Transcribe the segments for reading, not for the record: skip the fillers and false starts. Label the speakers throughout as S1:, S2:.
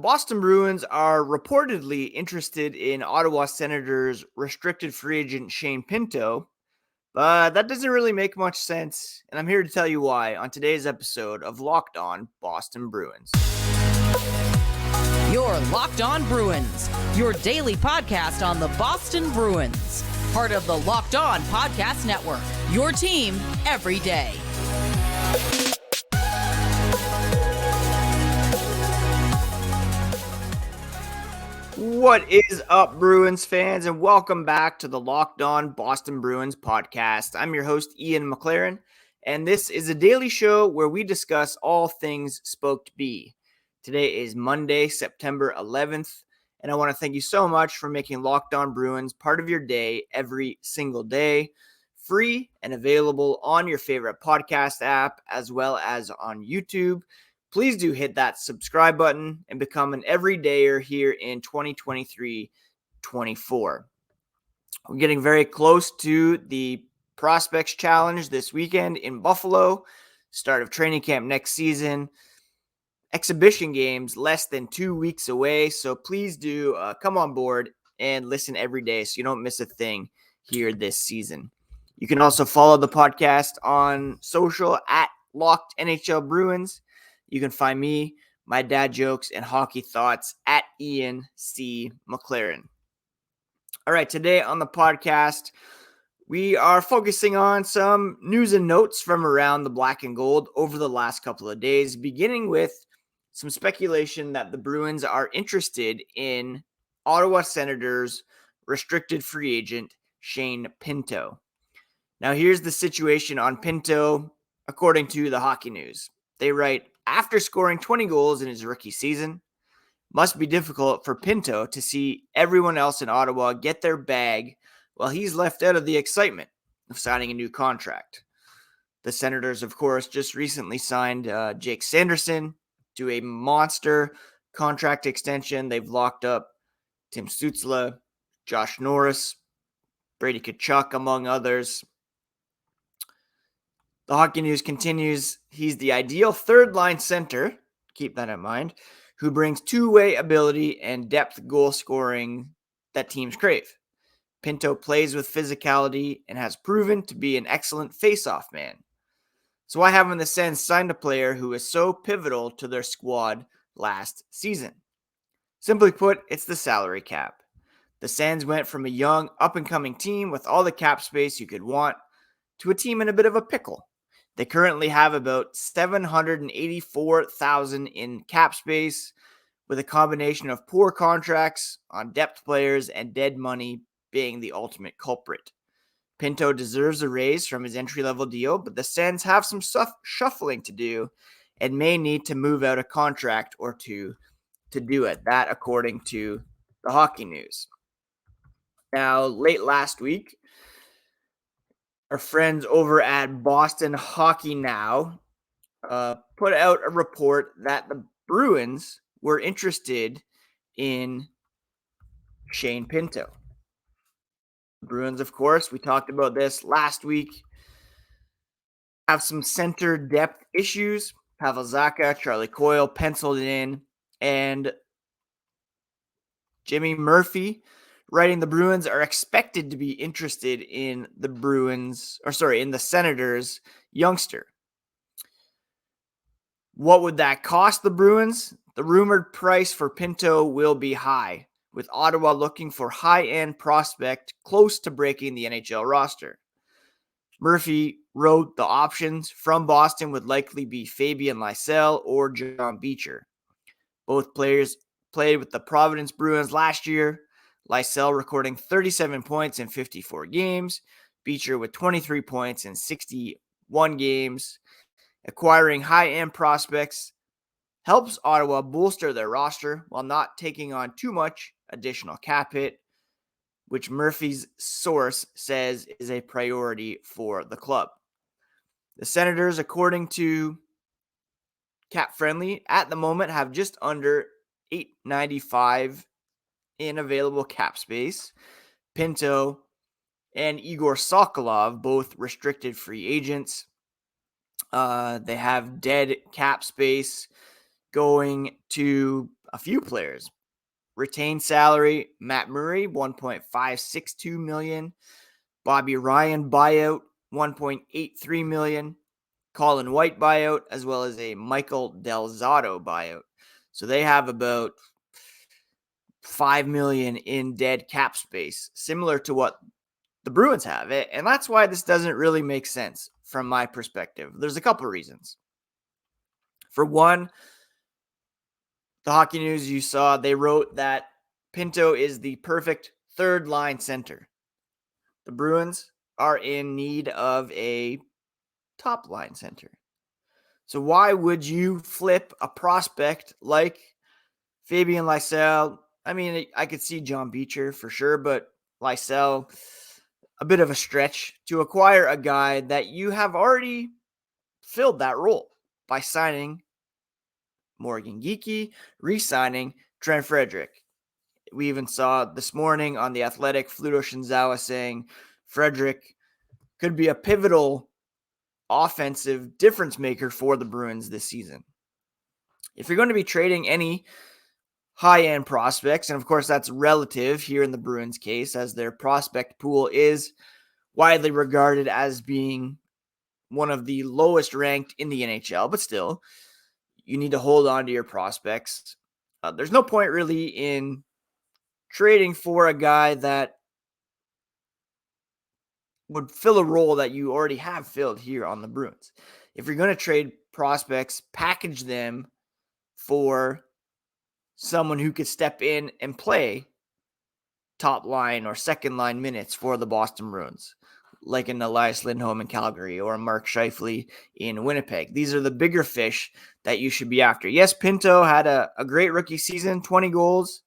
S1: Boston Bruins are reportedly interested in Ottawa Senators restricted free agent Shane Pinto, but that doesn't really make much sense, and I'm here to tell you why on today's episode of Locked On Boston Bruins.
S2: You're Locked On Bruins, your daily podcast on the Boston Bruins, part of the Locked On Podcast Network, your team every day.
S1: What is up, Bruins fans, and welcome back to the Locked On Boston Bruins podcast. I'm your host, Ian McLaren, and this is a daily show where we discuss all things Spoke to Be. Today is Monday, September 11th, and I want to thank you so much for making Locked On Bruins part of your day every single day, free and available on your favorite podcast app as well as on YouTube. Please do hit that subscribe button and become an everydayer here in 2023-24. We're getting very close to the Prospects Challenge this weekend in Buffalo, start of training camp next season, exhibition games less than 2 weeks away, so please do come on board and listen every day so you don't miss a thing here this season. You can also follow the podcast on social at Locked NHL Bruins. You can find me, my dad jokes, and hockey thoughts at Ian C. McLaren. All right, today on the podcast, we are focusing on some news and notes from around the black and gold over the last couple of days, beginning with some speculation that the Bruins are interested in Ottawa Senators restricted free agent Shane Pinto. Now, here's the situation on Pinto, according to the Hockey News. They write, after scoring 20 goals in his rookie season, must be difficult for Pinto to see everyone else in Ottawa get their bag while he's left out of the excitement of signing a new contract. The Senators, of course, just recently signed Jake Sanderson to a monster contract extension. They've locked up Tim Stützle, Josh Norris, Brady Tkachuk, among others. The Hockey News continues, he's the ideal third-line center, keep that in mind, who brings two-way ability and depth goal scoring that teams crave. Pinto plays with physicality and has proven to be an excellent face-off man. So why haven't the Sens signed a player who is so pivotal to their squad last season? Simply put, it's the salary cap. The Sens went from a young, up-and-coming team with all the cap space you could want to a team in a bit of a pickle. They currently have about $784,000 in cap space, with a combination of poor contracts on depth players and dead money being the ultimate culprit. Pinto deserves a raise from his entry-level deal, but the Sens have some shuffling to do and may need to move out a contract or two to do it. That, according to the Hockey News. Now, late last week, our friends over at Boston Hockey Now put out a report that the Bruins were interested in Shane Pinto. The Bruins, of course, we talked about this last week, have some center depth issues. Pavel Zacha, Charlie Coyle penciled in, and Jimmy Murphy writing the Bruins are expected to be interested in in the Senators youngster. What would that cost the Bruins? The rumored price for Pinto will be high, with Ottawa looking for high-end prospect close to breaking the NHL roster. Murphy wrote the options from Boston would likely be Fabian Lysell or John Beecher. Both players played with the Providence Bruins last year. Lysell recording 37 points in 54 games. Beecher with 23 points in 61 games. Acquiring high-end prospects helps Ottawa bolster their roster while not taking on too much additional cap hit, which Murphy's source says is a priority for the club. The Senators, according to Cap Friendly, at the moment have just under $895 in available cap space. Pinto and Igor Sokolov, both restricted free agents. They have dead cap space going to a few players. Retained salary, Matt Murray, $1.562 million. Bobby Ryan buyout, $1.83 million. Colin White buyout, as well as a Michael Del Zotto buyout. So they have about $5 million in dead cap space, similar to what the Bruins have. And that's why this doesn't really make sense from my perspective. There's a couple of reasons. For one, the Hockey News you saw, they wrote that Pinto is the perfect third line center. The Bruins are in need of a top line center. So why would you flip a prospect like Fabian Lysell? I mean, I could see John Beecher for sure, but Lysell, a bit of a stretch to acquire a guy that you have already filled that role by signing Morgan Geekie, re-signing Trent Frederic. We even saw this morning on The Athletic, Fluto Shinzawa saying Frederic could be a pivotal offensive difference maker for the Bruins this season. If you're going to be trading any high-end prospects, and of course that's relative here in the Bruins case, as their prospect pool is widely regarded as being one of the lowest ranked in the NHL, but still, you need to hold on to your prospects. There's no point really in trading for a guy that would fill a role that you already have filled here on the Bruins. If you're going to trade prospects, package them for someone who could step in and play top line or second line minutes for the Boston Bruins, like an Elias Lindholm in Calgary or a Mark Scheifele in Winnipeg. These are the bigger fish that you should be after. Yes, Pinto had a great rookie season, 20 goals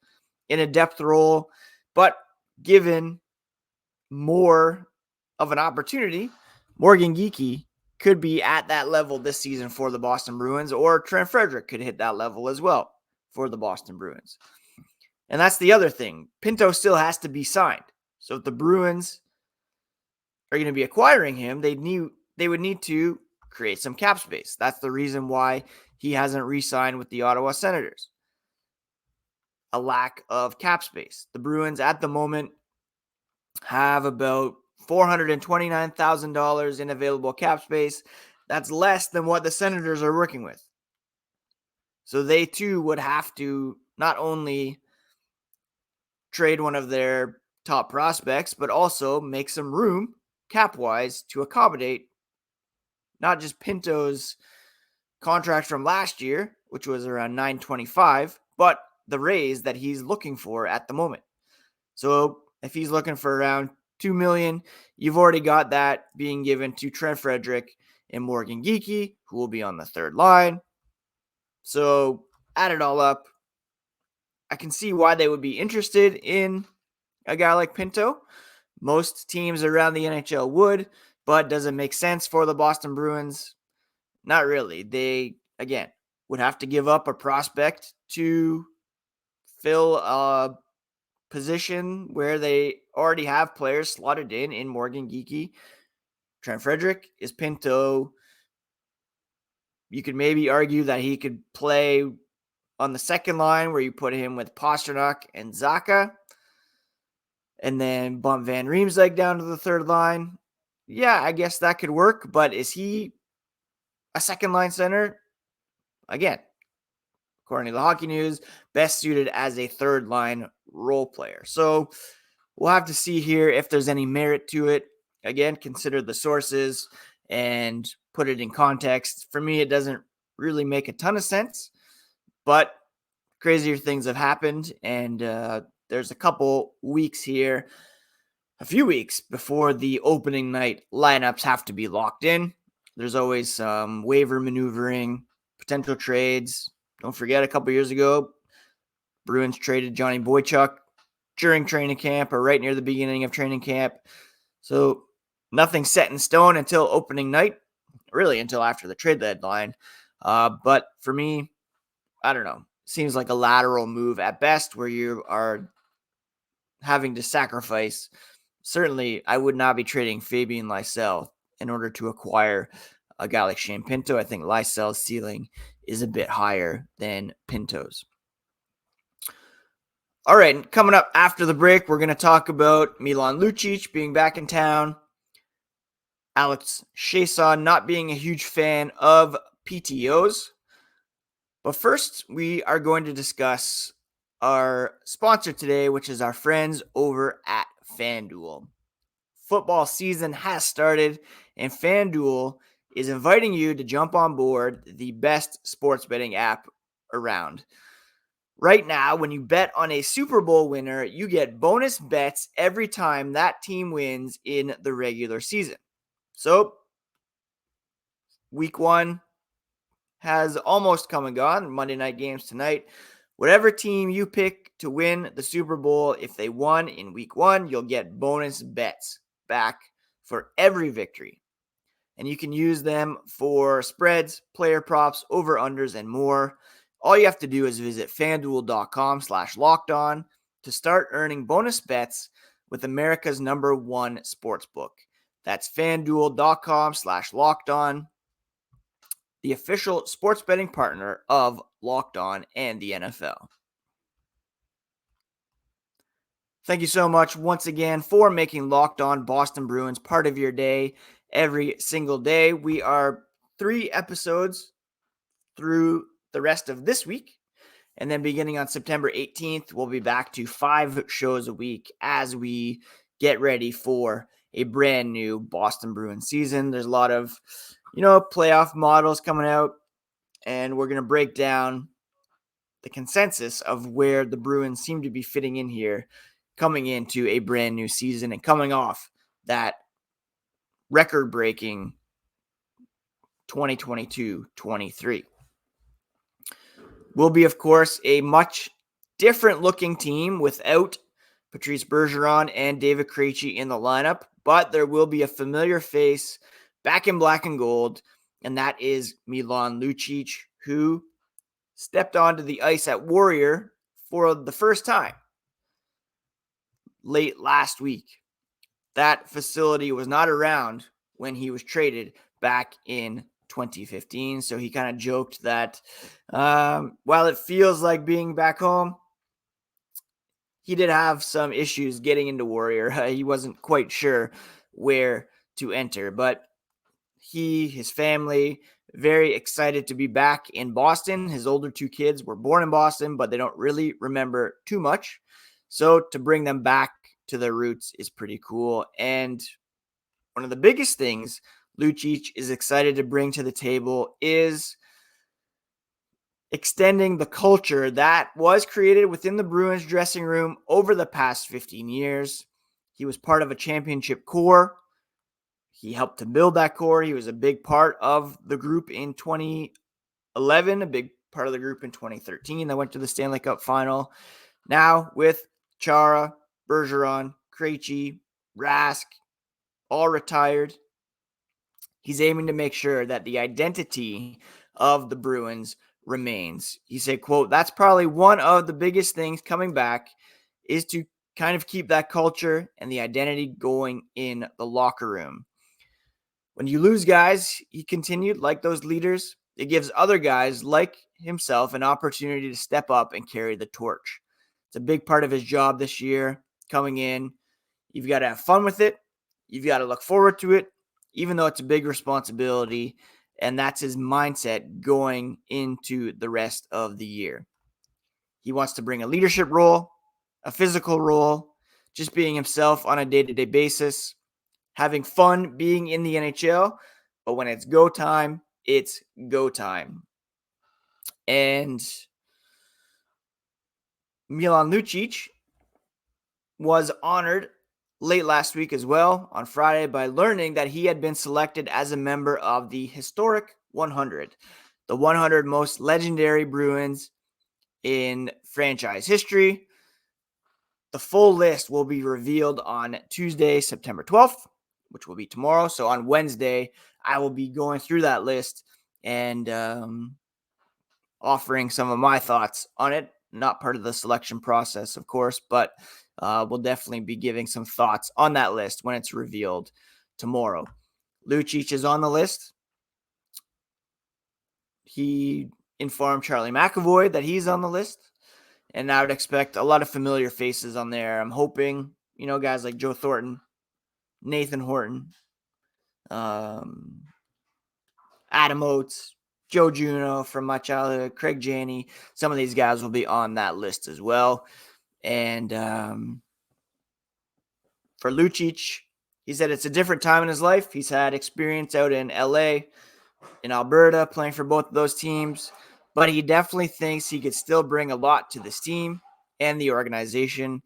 S1: in a depth role, but given more of an opportunity, Morgan Geekie could be at that level this season for the Boston Bruins, or Trent Frederic could hit that level as well for the Boston Bruins. And that's the other thing. Pinto still has to be signed. So if the Bruins are going to be acquiring him, they would need to create some cap space. That's the reason why he hasn't re-signed with the Ottawa Senators. A lack of cap space. The Bruins at the moment have about $429,000 in available cap space. That's less than what the Senators are working with. So they too would have to not only trade one of their top prospects, but also make some room cap-wise to accommodate not just Pinto's contract from last year, which was around $925, but the raise that he's looking for at the moment. So if he's looking for around $2 million, you've already got that being given to Trent Frederic and Morgan Geekie, who will be on the third line. So add it all up, I can see why they would be interested in a guy like Pinto. Most teams around the NHL would, but does it make sense for the Boston Bruins? Not really. They, again, would have to give up a prospect to fill a position where they already have players slotted in Morgan Geekie. Trent Frederic. Is Pinto, you could maybe argue that he could play on the second line where you put him with Pasternak and Zacha, and then bump Van Riemsdyk down to the third line. Yeah, I guess that could work, but is he a second line center? Again, according to the Hockey News, best suited as a third line role player. So we'll have to see here if there's any merit to it. Again, consider the sources and put it in context. For me, it doesn't really make a ton of sense, but crazier things have happened, and there's a couple weeks here, a few weeks before the opening night lineups have to be locked in. There's always some waiver maneuvering, potential trades. Don't forget, a couple years ago, Bruins traded Johnny Boychuk during training camp or right near the beginning of training camp. So nothing set in stone until opening night, really until after the trade deadline. But for me, I don't know. Seems like a lateral move at best where you are having to sacrifice. Certainly, I would not be trading Fabian Lysell in order to acquire a guy like Shane Pinto. I think Lysell's ceiling is a bit higher than Pinto's. All right, and coming up after the break, we're going to talk about Milan Lucic being back in town, Alex Chiasson not being a huge fan of PTOs. But first, we are going to discuss our sponsor today, which is our friends over at FanDuel. Football season has started, and FanDuel is inviting you to jump on board the best sports betting app around. Right now, when you bet on a Super Bowl winner, you get bonus bets every time that team wins in the regular season. So, week 1 has almost come and gone. Monday night games tonight. Whatever team you pick to win the Super Bowl, if they won in week 1, you'll get bonus bets back for every victory. And you can use them for spreads, player props, over-unders, and more. All you have to do is visit fanduel.com/lockedon to start earning bonus bets with America's #1 sportsbook. That's fanduel.com/lockedon, the official sports betting partner of Locked On and the NFL. Thank you so much once again for making Locked On Boston Bruins part of your day every single day. We are 3 episodes through the rest of this week. And then beginning on September 18th, we'll be back to 5 shows a week as we get ready for a brand new Boston Bruins season. There's a lot of, playoff models coming out, and we're going to break down the consensus of where the Bruins seem to be fitting in here coming into a brand new season and coming off that record-breaking 2022-23. Will be, of course, a much different-looking team without Patrice Bergeron and David Krejci in the lineup, but there will be a familiar face back in black and gold, and that is Milan Lucic, who stepped onto the ice at Warrior for the first time late last week. That facility was not around when he was traded back in 2015. So he kind of joked that while it feels like being back home, he did have some issues getting into Warrior. He wasn't quite sure where to enter, but his family, very excited to be back in Boston. His older 2 kids were born in Boston, but they don't really remember too much. So to bring them back to their roots is pretty cool. And one of the biggest things Lucic is excited to bring to the table is extending the culture that was created within the Bruins dressing room over the past 15 years. He was part of a championship core. He helped to build that core. He was a big part of the group in 2011, a big part of the group in 2013 that went to the Stanley Cup final. Now with Chara, Bergeron, Krejci, Rask, all retired, he's aiming to make sure that the identity of the Bruins remains. He said, quote, "That's probably one of the biggest things coming back is to kind of keep that culture and the identity going in the locker room. When you lose guys," he continued, "like those leaders, it gives other guys like himself an opportunity to step up and carry the torch. It's a big part of his job this year coming in. You've got to have fun with it. You've got to look forward to it, even though it's a big responsibility." And that's his mindset going into the rest of the year. He wants to bring a leadership role, a physical role, just being himself on a day-to-day basis, having fun being in the NHL, but when it's go time, it's go time. And Milan Lucic was honored late last week as well on Friday by learning that he had been selected as a member of the historic 100, the 100 most legendary Bruins in franchise history. The full list will be revealed on Tuesday, September 12th, which will be tomorrow. So on Wednesday, I will be going through that list and offering some of my thoughts on it. Not part of the selection process, of course, but we'll definitely be giving some thoughts on that list when it's revealed tomorrow. Lucic is on the list. He informed Charlie McAvoy that he's on the list. And I would expect a lot of familiar faces on there. I'm hoping, guys like Joe Thornton, Nathan Horton, Adam Oates, Joe Juneau from my childhood, Craig Janney. Some of these guys will be on that list as well. And for Lucic, he said it's a different time in his life. He's had experience out in LA, in Alberta, playing for both of those teams. But he definitely thinks he could still bring a lot to this team and the organization.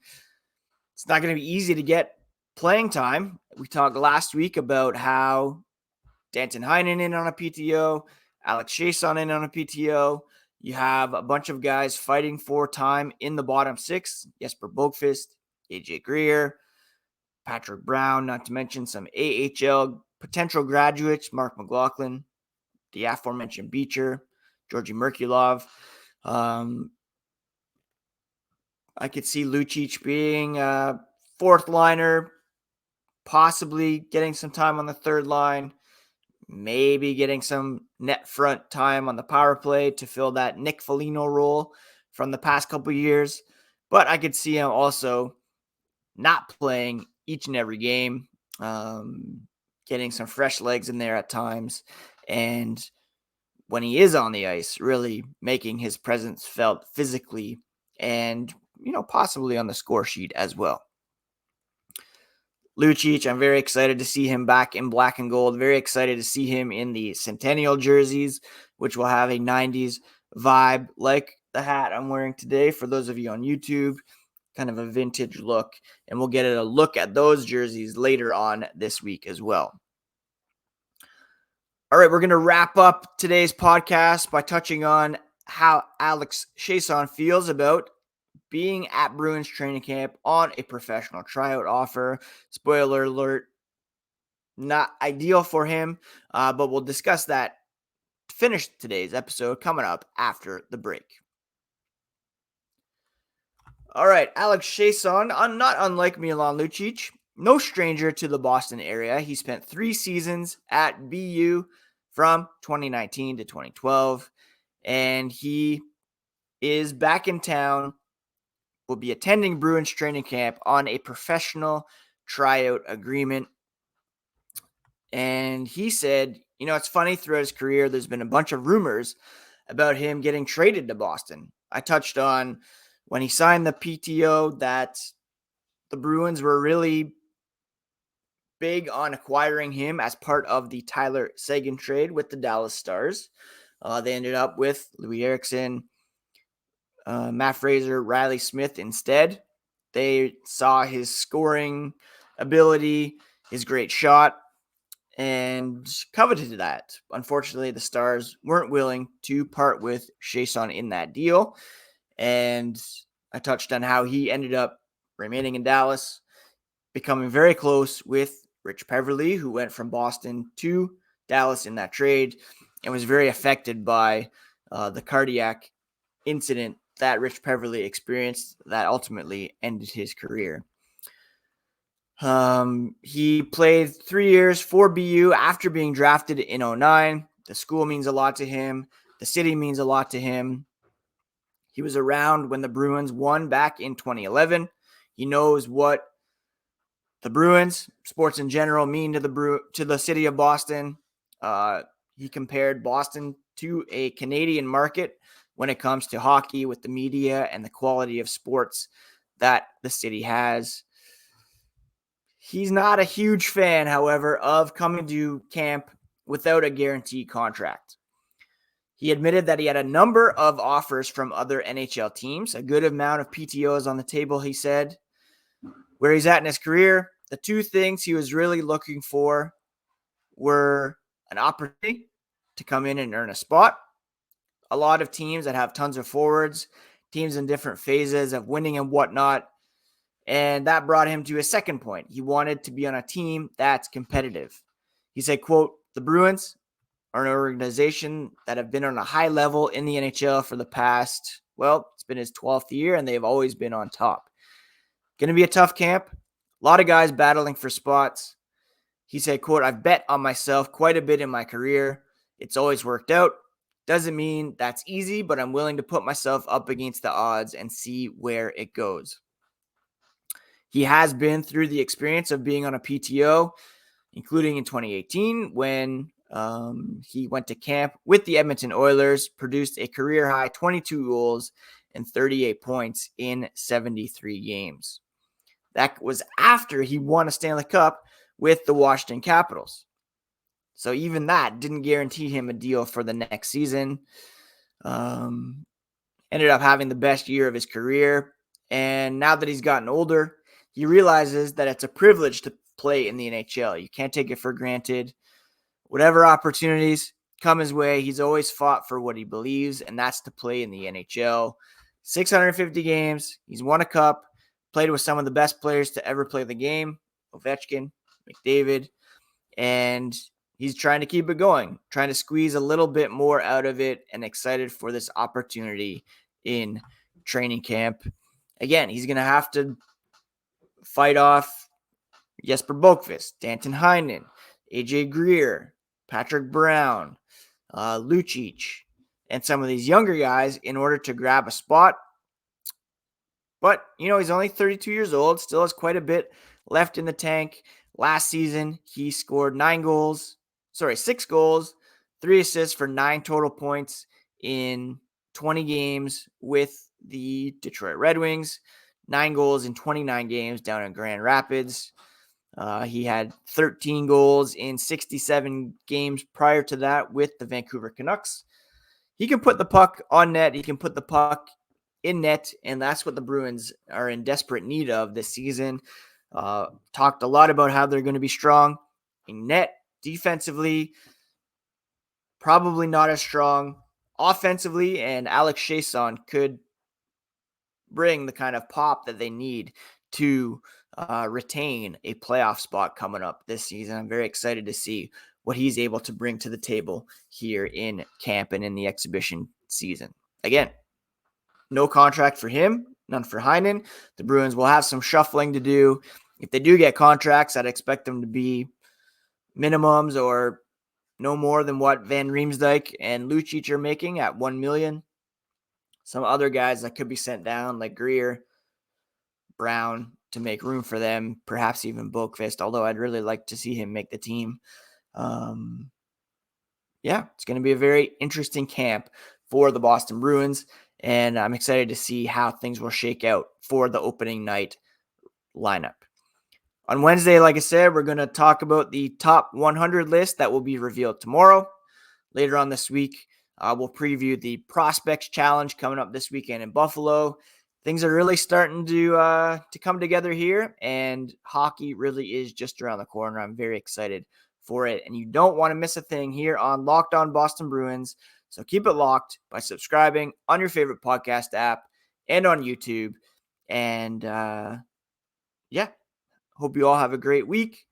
S1: It's not going to be easy to get playing time. We talked last week about how Danton Heinen in on a PTO, Alex Chiasson in on a PTO. You have a bunch of guys fighting for time in the bottom six. Jesper Boqvist, AJ Greer, Patrick Brown, not to mention some AHL potential graduates, Mark McLaughlin, the aforementioned Beecher, Georgi Merkulov. I could see Lucic being a fourth liner, possibly getting some time on the third line, maybe getting some net front time on the power play to fill that Nick Foligno role from the past couple of years. But I could see him also not playing each and every game, getting some fresh legs in there at times. And when he is on the ice, really making his presence felt physically and, possibly on the score sheet as well. Lucic, I'm very excited to see him back in black and gold. Very excited to see him in the Centennial jerseys, which will have a 90s vibe like the hat I'm wearing today. For those of you on YouTube, kind of a vintage look. And we'll get a look at those jerseys later on this week as well. All right, we're going to wrap up today's podcast by touching on how Alex Chiasson feels about being at Bruins training camp on a professional tryout offer. Spoiler alert, not ideal for him, but we'll discuss that to finish today's episode coming up after the break. All right, Alex Chiasson, not unlike Milan Lucic, no stranger to the Boston area. He spent 3 seasons at BU from 2019 to 2012, and he is back in town, will be attending Bruins training camp on a professional tryout agreement. And he said, it's funny, throughout his career, there's been a bunch of rumors about him getting traded to Boston. I touched on when he signed the PTO that the Bruins were really big on acquiring him as part of the Tyler Seguin trade with the Dallas Stars. They ended up with Louis Eriksson, Matt Fraser, Riley Smith instead. They saw his scoring ability, his great shot, and coveted that. Unfortunately, the Stars weren't willing to part with Chiasson in that deal. And I touched on how he ended up remaining in Dallas, becoming very close with Rich Peverley, who went from Boston to Dallas in that trade and was very affected by the cardiac incident that Rich Peverley experienced that ultimately ended his career. He played 3 years for BU after being drafted in 2009. The school means a lot to him. The city means a lot to him. He was around when the Bruins won back in 2011. He knows what the Bruins, sports in general, mean to the city of Boston. He compared Boston to a Canadian market when it comes to hockey, with the media and the quality of sports that the city has. He's not a huge fan, however, of coming to camp without a guaranteed contract. He admitted that he had a number of offers from other NHL teams, a good amount of PTOs on the table, he said. Where he's at in his career, the 2 things he was really looking for were an opportunity to come in and earn a spot. A lot of teams that have tons of forwards, teams in different phases of winning and whatnot. And that brought him to a second point. He wanted to be on a team that's competitive. He said, quote, "The Bruins are an organization that have been on a high level in the NHL for the past, it's been his 12th year, and they've always been on top. Going to be a tough camp. A lot of guys battling for spots." He said, quote, "I've bet on myself quite a bit in my career. It's always worked out. Doesn't mean that's easy, but I'm willing to put myself up against the odds and see where it goes. He has been through the experience of being on a PTO, including in 2018 when he went to camp with the Edmonton Oilers, produced a career-high 22 goals and 38 points in 73 games. That was after he won a Stanley Cup with the Washington Capitals. So even that didn't guarantee him a deal for the next season. Ended up having the best year of his career. And now that he's gotten older, he realizes that it's a privilege to play in the NHL. You can't take it for granted. Whatever opportunities come his way, he's always fought for what he believes, and that's to play in the NHL. 650 games. He's won a cup, played with some of the best players to ever play the game, Ovechkin, McDavid, and he's trying to keep it going, trying to squeeze a little bit more out of it, and excited for this opportunity in training camp. Again, he's going to have to fight off Jesper Boqvist, Danton Heinen, AJ Greer, Patrick Brown, Lucic, and some of these younger guys in order to grab a spot. But, he's only 32 years old, still has quite a bit left in the tank. Last season, he scored 6 goals, 3 assists for 9 total points in 20 games with the Detroit Red Wings, 9 goals in 29 games down in Grand Rapids. He had 13 goals in 67 games prior to that with the Vancouver Canucks. He can put the puck on net. He can put the puck in net, and that's what the Bruins are in desperate need of this season. Talked a lot about how they're going to be strong in net. Defensively, probably not as strong. Offensively, and Alex Chiasson could bring the kind of pop that they need to retain a playoff spot coming up this season. I'm very excited to see what he's able to bring to the table here in camp and in the exhibition season. Again, no contract for him, none for Heinen. The Bruins will have some shuffling to do. If they do get contracts, I'd expect them to be minimums or no more than what Van Riemsdyk and Lucic are making at $1 million. Some other guys that could be sent down, like Greer, Brown, to make room for them, perhaps even Boqvist, although I'd really like to see him make the team. It's going to be a very interesting camp for the Boston Bruins, and I'm excited to see how things will shake out for the opening night lineup. On Wednesday, like I said, we're going to talk about the top 100 list that will be revealed tomorrow. Later on this week, we'll preview the Prospects Challenge coming up this weekend in Buffalo. Things are really starting to come together here, and hockey really is just around the corner. I'm very excited for it, and you don't want to miss a thing here on Locked On Boston Bruins. So keep it locked by subscribing on your favorite podcast app and on YouTube. And hope you all have a great week.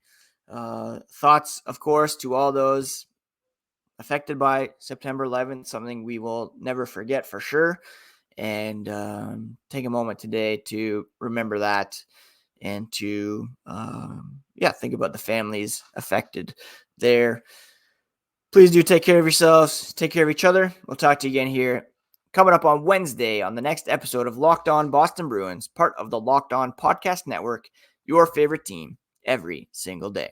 S1: Thoughts, of course, to all those affected by September 11th, something we will never forget for sure. And take a moment today to remember that and to, think about the families affected there. Please do take care of yourselves. Take care of each other. We'll talk to you again here coming up on Wednesday on the next episode of Locked On Boston Bruins, part of the Locked On Podcast Network, your favorite team every single day.